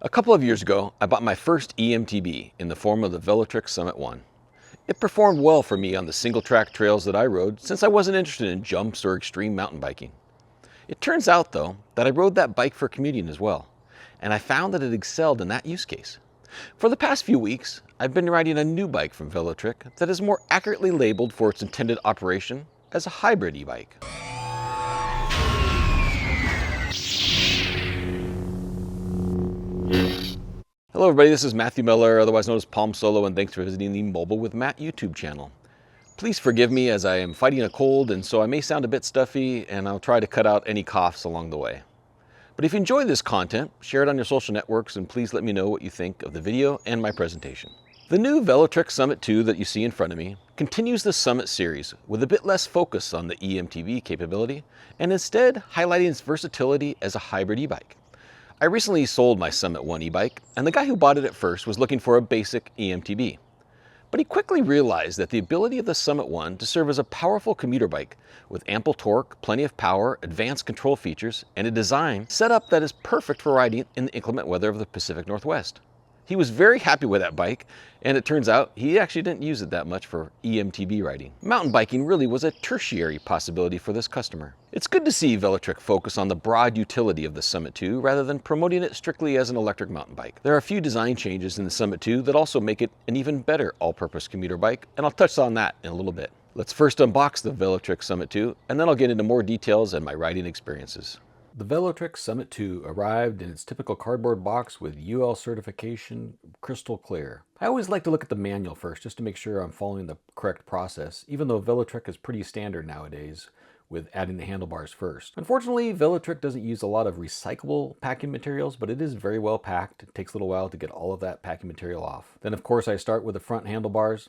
A couple of years ago, I bought my first eMTB in the form of the Velotric Summit 1. It performed well for me on the single-track trails that I rode since I wasn't interested in jumps or extreme mountain biking. It turns out, though, that I rode that bike for commuting as well, and I found that it excelled in that use case. For the past few weeks, I've been riding a new bike from Velotric that is more accurately labeled for its intended operation as a hybrid e-bike. Hello everybody, this is Matthew Miller, otherwise known as Palm Solo, and thanks for visiting the Mobile with Matt YouTube channel. Please forgive me as I am fighting a cold, and so I may sound a bit stuffy, and I'll try to cut out any coughs along the way. But if you enjoy this content, share it on your social networks, and please let me know what you think of the video and my presentation. The new Velotric Summit 2 that you see in front of me continues the Summit series with a bit less focus on the eMTB capability, and instead highlighting its versatility as a hybrid e-bike. I recently sold my Summit 1 e-bike, and the guy who bought it at first was looking for a basic eMTB. But he quickly realized that the ability of the Summit 1 to serve as a powerful commuter bike with ample torque, plenty of power, advanced control features, and a design set up that is perfect for riding in the inclement weather of the Pacific Northwest. He was very happy with that bike, and it turns out he actually didn't use it that much for eMTB riding. Mountain biking really was a tertiary possibility for this customer. It's good to see Velotric focus on the broad utility of the Summit 2 rather than promoting it strictly as an electric mountain bike. There are a few design changes in the Summit 2 that also make it an even better all-purpose commuter bike, and I'll touch on that in a little bit. Let's first unbox the Velotric Summit 2, and then I'll get into more details and my riding experiences. The Velotric Summit 2 arrived in its typical cardboard box with UL certification, crystal clear. I always like to look at the manual first just to make sure I'm following the correct process, even though Velotric is pretty standard nowadays with adding the handlebars first. Unfortunately, Velotric doesn't use a lot of recyclable packing materials, but it is very well packed. It takes a little while to get all of that packing material off. Then of course I start with the front handlebars.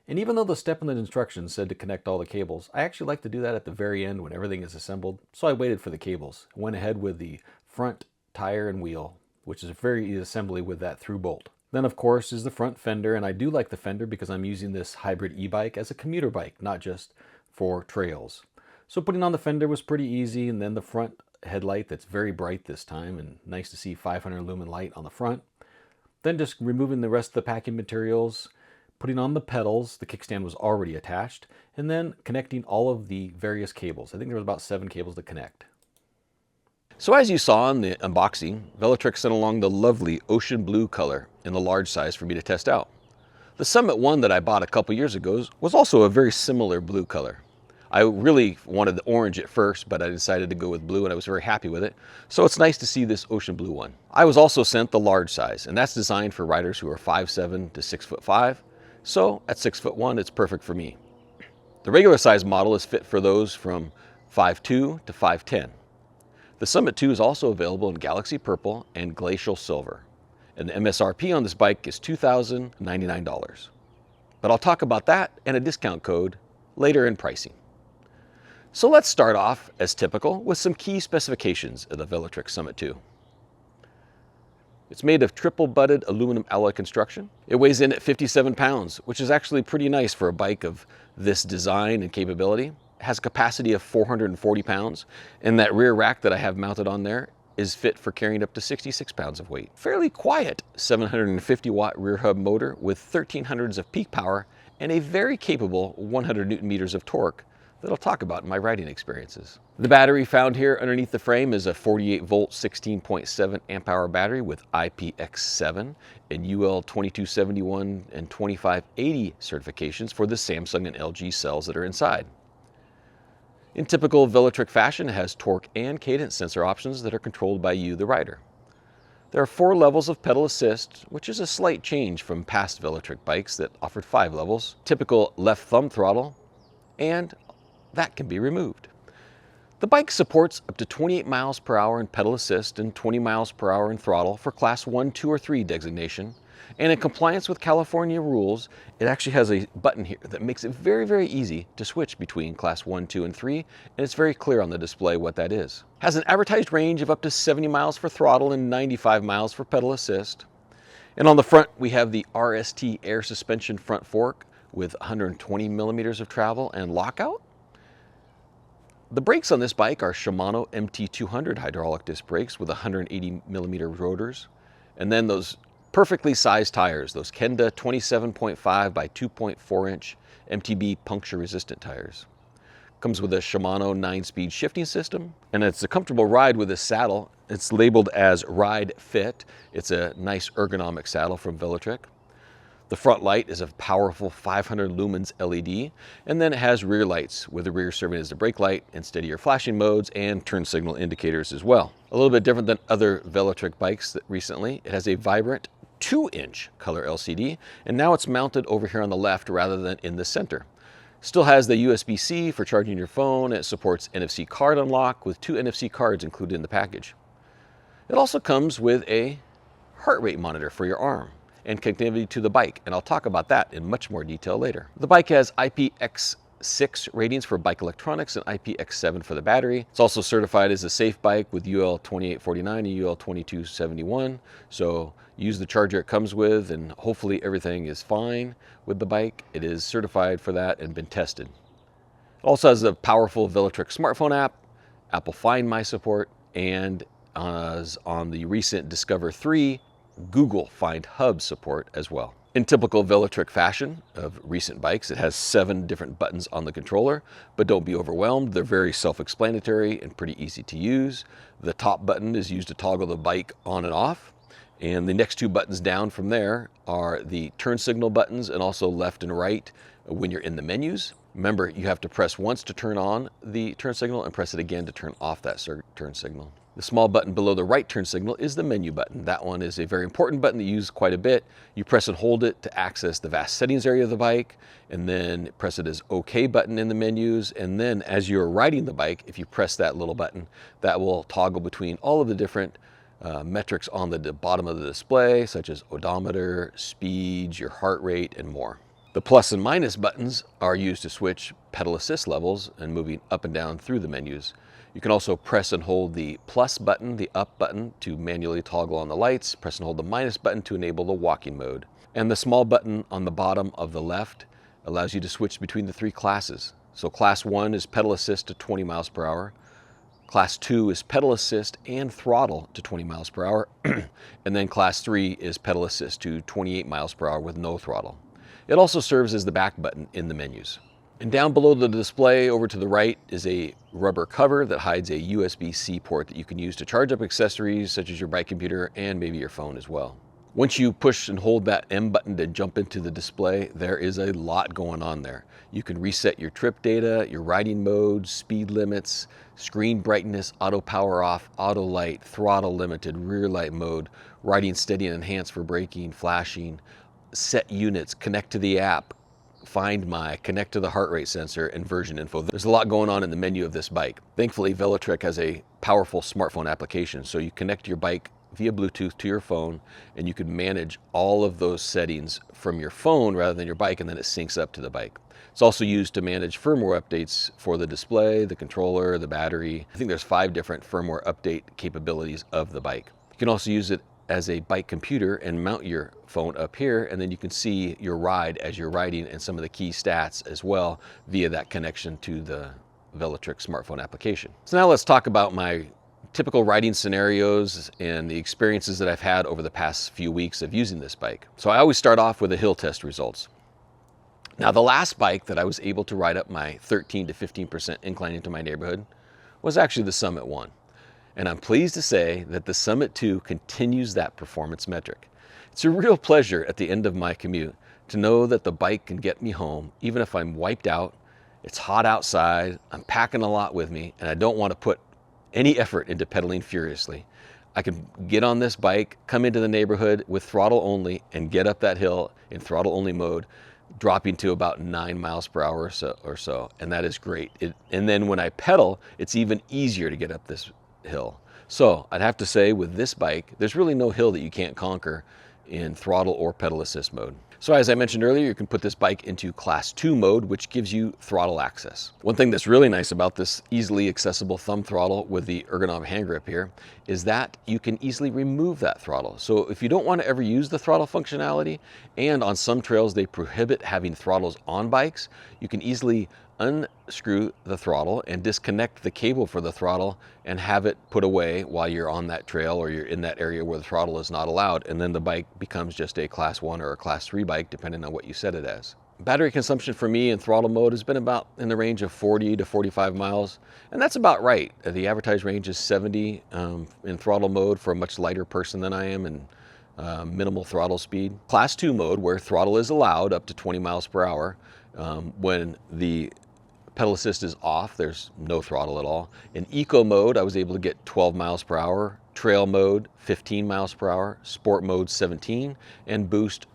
And even though the step in the instructions said to connect all the cables, I actually like to do that at the very end when everything is assembled. So I waited for the cables. I went ahead with the front tire and wheel, which is a very easy assembly with that through bolt. Then of course is the front fender, and I do like the fender because I'm using this hybrid e-bike as a commuter bike, not just for trails. So putting on the fender was pretty easy, and then the front headlight that's very bright this time, and nice to see 500 lumen light on the front. Then just removing the rest of the packing materials, putting on the pedals, the kickstand was already attached, and then connecting all of the various cables. I think there was about 7 cables to connect. So as you saw in the unboxing, Velotric sent along the lovely ocean blue color in the large size for me to test out. The Summit 1 that I bought a couple years ago was also a very similar blue color. I really wanted the orange at first, but I decided to go with blue, and I was very happy with it. So it's nice to see this ocean blue one. I was also sent the large size, and that's designed for riders who are 5'7" to 6'5". So at 6'1", it's perfect for me. The regular size model is fit for those from 5'2" to 5'10". The Summit 2 is also available in Galaxy Purple and Glacial Silver. And the MSRP on this bike is $2,099. But I'll talk about that and a discount code later in pricing. So let's start off, as typical, with some key specifications of the Velotric Summit 2. It's made of triple butted aluminum alloy construction. It weighs in at 57 pounds, which is actually pretty nice for a bike of this design and capability. It has a capacity of 440 pounds, and that rear rack that I have mounted on there is fit for carrying up to 66 pounds of weight. Fairly quiet 750 watt rear hub motor with 1300s of peak power and a very capable 100 Newton meters of torque that I'll talk about in my riding experiences. The battery found here underneath the frame is a 48 volt 16.7 amp hour battery with IPX7 and UL 2271 and 2580 certifications for the Samsung and LG cells that are inside. In typical Velotric fashion, it has torque and cadence sensor options that are controlled by you, the rider. There are 4 levels of pedal assist, which is a slight change from past Velotric bikes that offered 5 levels. Typical left thumb throttle, and that can be removed. The bike supports up to 28 miles per hour in pedal assist and 20 miles per hour in throttle for Class 1, 2, or 3 designation. And in compliance with California rules, it actually has a button here that makes it very, very easy to switch between Class 1, 2, and 3, and it's very clear on the display what that is. Has an advertised range of up to 70 miles for throttle and 95 miles for pedal assist. And on the front, we have the RST air suspension front fork with 120 millimeters of travel and lockout. The brakes on this bike are Shimano MT200 hydraulic disc brakes with 180 millimeter rotors. And then those perfectly sized tires, those Kenda 27.5 by 2.4 inch eMTB puncture resistant tires. Comes with a Shimano 9-speed shifting system, and it's a comfortable ride with this saddle. It's labeled as Ride Fit. It's a nice ergonomic saddle from Velotric. The front light is a powerful 500 lumens LED, and then it has rear lights, with the rear serving as the brake light and steadier flashing modes and turn signal indicators as well. A little bit different than other Velotric bikes that recently, it has a vibrant 2-inch color LCD, and now it's mounted over here on the left rather than in the center. Still has the USB-C for charging your phone. It supports NFC card unlock with 2 NFC cards included in the package. It also comes with a heart rate monitor for your arm and connectivity to the bike, and I'll talk about that in much more detail later. The bike has IPX6 ratings for bike electronics and IPX7 for the battery. It's also certified as a safe bike with UL 2849 and UL 2271, so use the charger it comes with and hopefully everything is fine with the bike. It is certified for that and been tested. It also has a powerful Velotric smartphone app, Apple Find My support, and as on the recent Discover 3, Google Find Hub support as well. In typical Velotric fashion of recent bikes, it has 7 different buttons on the controller, but don't be overwhelmed. They're very self-explanatory and pretty easy to use. The top button is used to toggle the bike on and off, and the next 2 buttons down from there are the turn signal buttons and also left and right when you're in the menus. Remember, you have to press once to turn on the turn signal and press it again to turn off that turn signal. The small button below the right turn signal is the menu button. That one is a very important button that you use quite a bit. You press and hold it to access the vast settings area of the bike, and then press it as OK button in the menus. And then as you're riding the bike, if you press that little button, that will toggle between all of the different metrics on the bottom of the display, such as odometer, speed, your heart rate, and more. The plus and minus buttons are used to switch pedal assist levels and moving up and down through the menus. You can also press and hold the plus button, the up button, to manually toggle on the lights, press and hold the minus button to enable the walking mode. And the small button on the bottom of the left allows you to switch between the 3 classes. So class 1 is pedal assist to 20 miles per hour. Class 2 is pedal assist and throttle to 20 miles per hour. And then class 3 is pedal assist to 28 miles per hour with no throttle. It also serves as the back button in the menus. And down below the display over to the right is a rubber cover that hides a USB-C port that you can use to charge up accessories such as your bike computer and maybe your phone as well. Once you push and hold that M button to jump into the display, there is a lot going on there. You can reset your trip data, your riding modes, speed limits, screen brightness, auto power off, auto light, throttle limited, rear light mode, riding steady and enhanced for braking, flashing, set units, connect to the app, Find My, connect to the heart rate sensor, and version info. There's a lot going on in the menu of this bike. Thankfully, Velotric has a powerful smartphone application, so you connect your bike via Bluetooth to your phone, and you can manage all of those settings from your phone rather than your bike, and then it syncs up to the bike. It's also used to manage firmware updates for the display, the controller, the battery. I think there's 5 different firmware update capabilities of the bike. You can also use it as a bike computer and mount your phone up here, and then you can see your ride as you're riding and some of the key stats as well via that connection to the Velotric smartphone application. So now let's talk about my typical riding scenarios and the experiences that I've had over the past few weeks of using this bike. So I always start off with the hill test results. Now, the last bike that I was able to ride up my 13 to 15% incline into my neighborhood was actually the Summit 1. And I'm pleased to say that the Summit 2 continues that performance metric. It's a real pleasure at the end of my commute to know that the bike can get me home even if I'm wiped out, it's hot outside, I'm packing a lot with me, and I don't want to put any effort into pedaling furiously. I can get on this bike, come into the neighborhood with throttle only, and get up that hill in throttle only mode, dropping to about 9 miles per hour or so, and that is great. And then when I pedal, it's even easier to get up this hill. So I'd have to say with this bike, there's really no hill that you can't conquer in throttle or pedal assist mode. So as I mentioned earlier, you can put this bike into class 2 mode, which gives you throttle access. One thing that's really nice about this easily accessible thumb throttle with the ergonomic hand grip here is that you can easily remove that throttle. So if you don't want to ever use the throttle functionality, and on some trails they prohibit having throttles on bikes, you can easily unscrew the throttle and disconnect the cable for the throttle and have it put away while you're on that trail or you're in that area where the throttle is not allowed. And then the bike becomes just a class 1 or a class 3 bike, depending on what you set it as. Battery consumption for me in throttle mode has been about in the range of 40 to 45 miles. And that's about right. The advertised range is 70 in throttle mode for a much lighter person than I am, and minimal throttle speed. Class 2 mode, where throttle is allowed up to 20 miles per hour. When the pedal assist is off, there's no throttle at all. In eco mode, I was able to get 12 miles per hour, trail mode 15 miles per hour, sport mode 17, and boost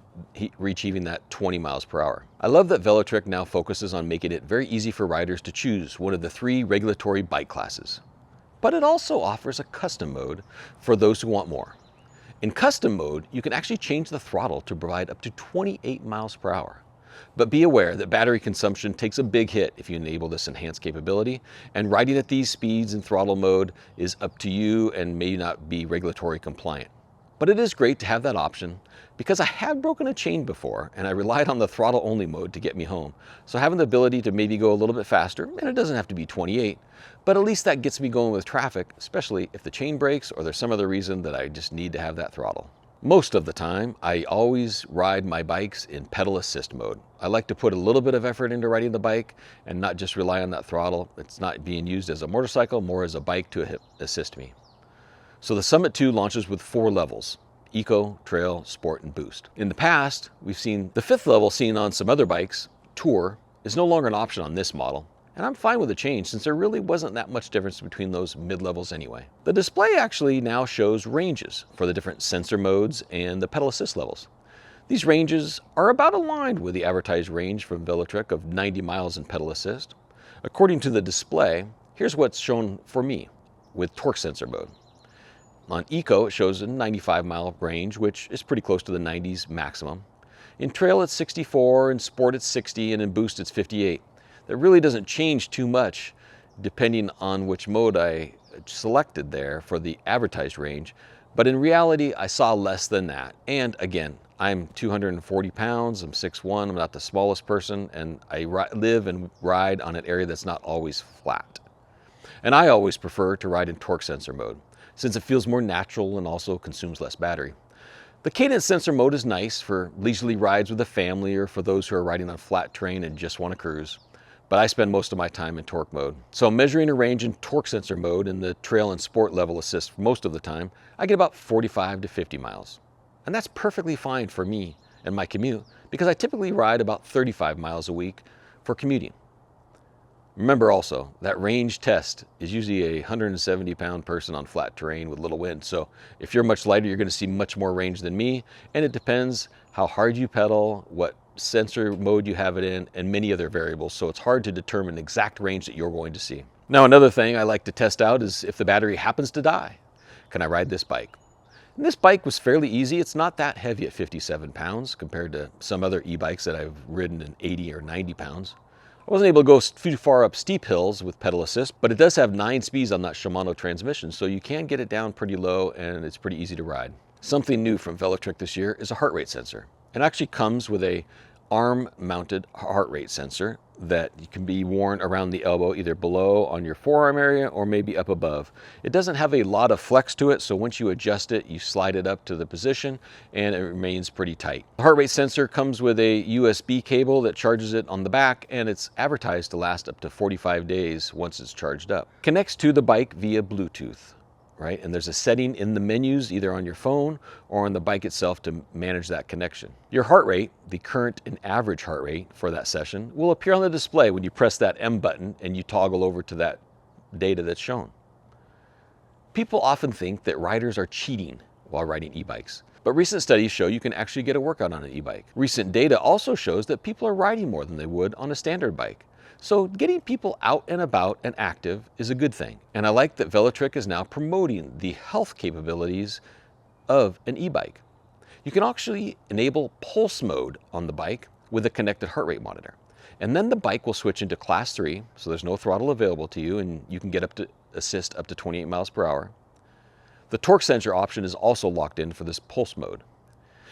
reaching that 20 miles per hour. I love that Velotric now focuses on making it very easy for riders to choose one of the 3 regulatory bike classes. But it also offers a custom mode for those who want more. In custom mode, you can actually change the throttle to provide up to 28 miles per hour. But be aware that battery consumption takes a big hit if you enable this enhanced capability, and riding at these speeds in throttle mode is up to you and may not be regulatory compliant. But it is great to have that option because I have broken a chain before and I relied on the throttle only mode to get me home. So having the ability to maybe go a little bit faster, and it doesn't have to be 28, but at least that gets me going with traffic, especially if the chain breaks or there's some other reason that I just need to have that throttle. Most of the time, I always ride my bikes in pedal assist mode. I like to put a little bit of effort into riding the bike and not just rely on that throttle. It's not being used as a motorcycle, more as a bike to assist me. So the Summit 2 launches with 4 levels: Eco, Trail, Sport, and Boost. In the past, we've seen the 5th level seen on some other bikes, Tour, is no longer an option on this model. And I'm fine with the change since there really wasn't that much difference between those mid-levels anyway. The display actually now shows ranges for the different sensor modes and the pedal assist levels. These ranges are about aligned with the advertised range from Velotric of 90 miles in pedal assist. According to the display, here's what's shown for me with torque sensor mode. On Eco, it shows a 95-mile range, which is pretty close to the 90s maximum. In Trail, it's 64, in Sport, it's 60, and in Boost, it's 58. That really doesn't change too much depending on which mode I selected there for the advertised range. But in reality, I saw less than that. And again, I'm 240 pounds, I'm 6'1", I'm not the smallest person, and I live and ride on an area that's not always flat. And I always prefer to ride in torque sensor mode, since it feels more natural and also consumes less battery. The cadence sensor mode is nice for leisurely rides with a family or for those who are riding on flat terrain and just want to cruise. But I spend most of my time in torque mode. So measuring a range in torque sensor mode in the trail and sport level assist most of the time, I get about 45 to 50 miles. And that's perfectly fine for me and my commute because I typically ride about 35 miles a week for commuting. Remember also, that range test is usually a 170-pound person on flat terrain with little wind. So if you're much lighter, you're going to see much more range than me. And it depends how hard you pedal, what sensor mode you have it in, and many other variables. So it's hard to determine the exact range that you're going to see. Now, another thing I like to test out is if the battery happens to die, can I ride this bike? And this bike was fairly easy. It's not that heavy at 57 pounds compared to some other e-bikes that I've ridden in 80 or 90 pounds. I wasn't able to go too far up steep hills with pedal assist, but it does have 9 speeds on that Shimano transmission, so you can get it down pretty low and it's pretty easy to ride. Something new from Velotric this year is a heart rate sensor. It actually comes with a arm-mounted heart rate sensor that can be worn around the elbow, either below on your forearm area or maybe up above. It doesn't have a lot of flex to it, so once you adjust it, you slide it up to the position and it remains pretty tight. The heart rate sensor comes with a USB cable that charges it on the back, and it's advertised to last up to 45 days once it's charged up. Connects to the bike via Bluetooth. Right? And there's a setting in the menus either on your phone or on the bike itself to manage that connection. Your heart rate, the current and average heart rate for that session, will appear on the display when you press that M button and you toggle over to that data that's shown. People often think that riders are cheating while riding e-bikes, but recent studies show you can actually get a workout on an e-bike. Recent data also shows that people are riding more than they would on a standard bike. So getting people out and about and active is a good thing. And I like that Velotric is now promoting the health capabilities of an e-bike. You can actually enable pulse mode on the bike with a connected heart rate monitor. And then the bike will switch into class 3, so there's no throttle available to you and you can get up to assist up to 28 miles per hour. The torque sensor option is also locked in for this pulse mode.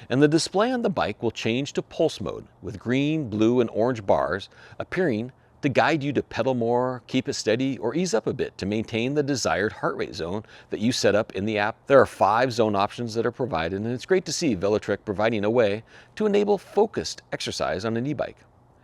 And the display on the bike will change to pulse mode with green, blue, and orange bars appearing to guide you to pedal more, keep it steady, or ease up a bit to maintain the desired heart rate zone that you set up in the app. There are 5 zone options that are provided, and it's great to see Velotric providing a way to enable focused exercise on an e-bike.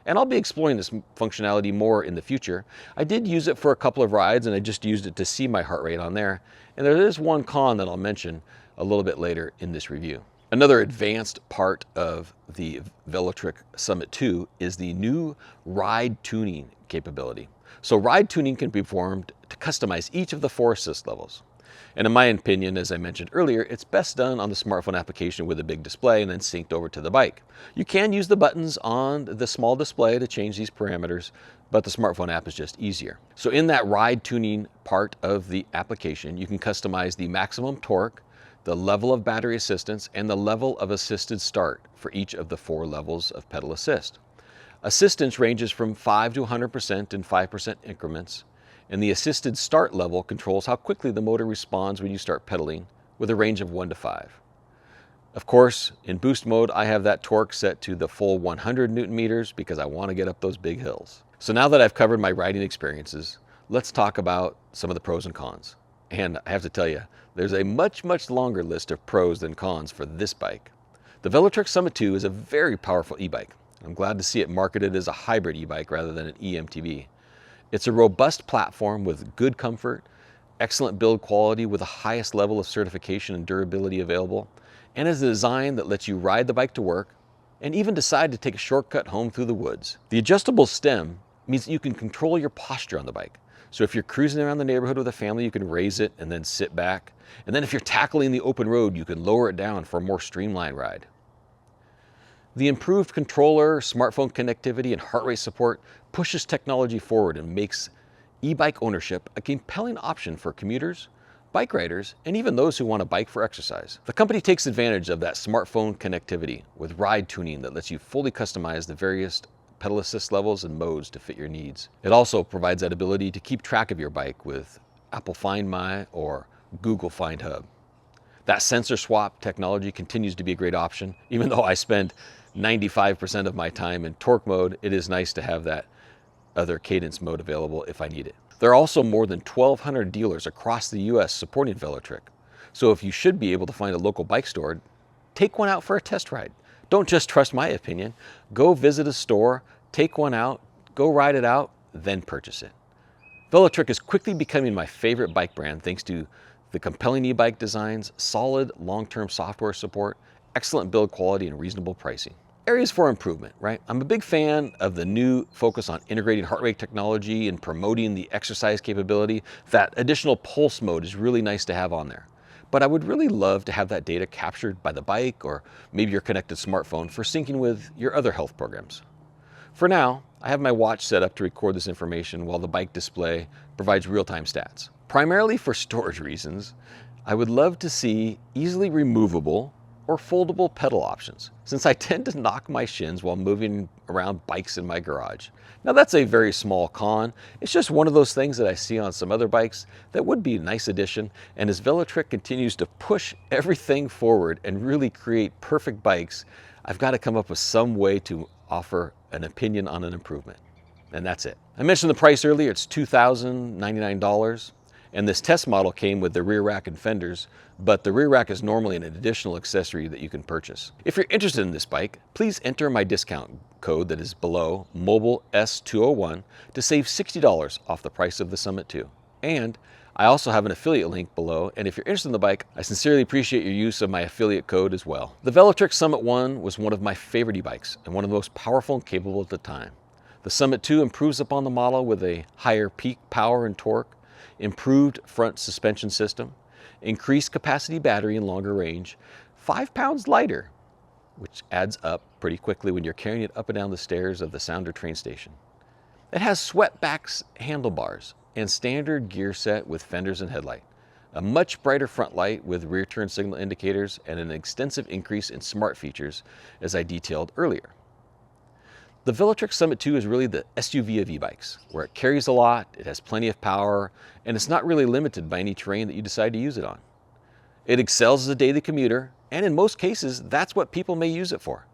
And I'll be exploring this functionality more in the future. I did use it for a couple of rides, and I just used it to see my heart rate on there. And there is one con that I'll mention a little bit later in this review. Another advanced part of the Velotric Summit 2 is the new ride tuning capability. So ride tuning can be performed to customize each of the 4 assist levels. And in my opinion, as I mentioned earlier, it's best done on the smartphone application with a big display and then synced over to the bike. You can use the buttons on the small display to change these parameters, but the smartphone app is just easier. So in that ride tuning part of the application, you can customize the maximum torque, the level of battery assistance, and the level of assisted start for each of the 4 levels of pedal assist. Assistance ranges from 5 to 100% in 5% increments, and the assisted start level controls how quickly the motor responds when you start pedaling, with a range of 1 to 5. Of course, in boost mode, I have that torque set to the full 100 Newton meters because I want to get up those big hills. So now that I've covered my riding experiences, let's talk about some of the pros and cons. And I have to tell you, there's a much longer list of pros than cons for this bike. The Velotric Summit 2 is a very powerful e-bike. I'm glad to see it marketed as a hybrid e-bike rather than an eMTB. It's a robust platform with good comfort, excellent build quality with the highest level of certification and durability available, and is a design that lets you ride the bike to work and even decide to take a shortcut home through the woods. The adjustable stem means that you can control your posture on the bike. So if you're cruising around the neighborhood with a family, you can raise it and then sit back. And then if you're tackling the open road, you can lower it down for a more streamlined ride. The improved controller, smartphone connectivity, and heart rate support pushes technology forward and makes e-bike ownership a compelling option for commuters, bike riders, and even those who want a bike for exercise. The company takes advantage of that smartphone connectivity with ride tuning that lets you fully customize the various pedal assist levels and modes to fit your needs. It also provides that ability to keep track of your bike with Apple Find My or Google Find Hub. That sensor swap technology continues to be a great option. Even though I spend 95% of my time in torque mode, it is nice to have that other cadence mode available if I need it. There are also more than 1,200 dealers across the US supporting Velotric. So if you should be able to find a local bike store, take one out for a test ride. Don't just trust my opinion. Go visit a store, take one out, go ride it out, then purchase it. Velotric is quickly becoming my favorite bike brand thanks to the compelling e-bike designs, solid long-term software support, excellent build quality, and reasonable pricing. Areas for improvement, right? I'm a big fan of the new focus on integrating heart rate technology and promoting the exercise capability. That additional pulse mode is really nice to have on there. But I would really love to have that data captured by the bike or maybe your connected smartphone for syncing with your other health programs. For now, I have my watch set up to record this information while the bike display provides real-time stats. Primarily for storage reasons, I would love to see easily removable or foldable pedal options, since I tend to knock my shins while moving around bikes in my garage. Now that's a very small con. It's just one of those things that I see on some other bikes that would be a nice addition. And as Velotric continues to push everything forward and really create perfect bikes, I've got to come up with some way to offer an opinion on an improvement. And that's it. I mentioned the price earlier, it's $2,099. And this test model came with the rear rack and fenders, but the rear rack is normally an additional accessory that you can purchase. If you're interested in this bike, please enter my discount code that is below, Mobile S201, to save $60 off the price of the Summit 2. And I also have an affiliate link below, and if you're interested in the bike, I sincerely appreciate your use of my affiliate code as well. The Velotric Summit 1 was one of my favorite e-bikes and one of the most powerful and capable at the time. The Summit 2 improves upon the model with a higher peak power and torque, improved front suspension system, increased capacity battery and longer range, 5 pounds lighter, which adds up pretty quickly when you're carrying it up and down the stairs of the Sounder train station. It has swept-back handlebars and standard gear set with fenders and headlight, a much brighter front light with rear turn signal indicators, and an extensive increase in smart features as I detailed earlier. The Velotric Summit 2 is really the SUV of e-bikes, where it carries a lot, it has plenty of power, and it's not really limited by any terrain that you decide to use it on. It excels as a daily commuter, and in most cases, that's what people may use it for.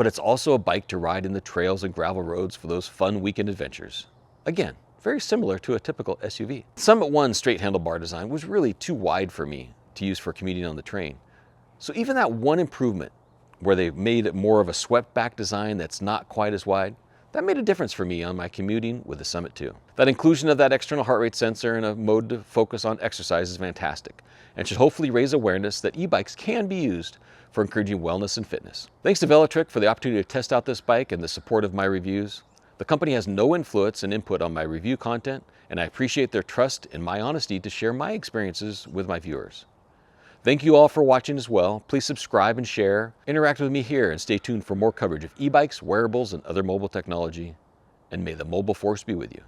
but it's also a bike to ride in the trails and gravel roads for those fun weekend adventures. Again, very similar to a typical SUV. Summit 1's straight handlebar design was really too wide for me to use for commuting on the train. So even that one improvement, where they made it more of a swept back design that's not quite as wide, that made a difference for me on my commuting with the Summit 2. That inclusion of that external heart rate sensor and a mode to focus on exercise is fantastic, and should hopefully raise awareness that e-bikes can be used for encouraging wellness and fitness. Thanks to Velotric for the opportunity to test out this bike and the support of my reviews. The company has no influence and input on my review content, and I appreciate their trust and my honesty to share my experiences with my viewers. Thank you all for watching as well. Please subscribe and share, interact with me here, and stay tuned for more coverage of e-bikes, wearables, and other mobile technology. And may the mobile force be with you.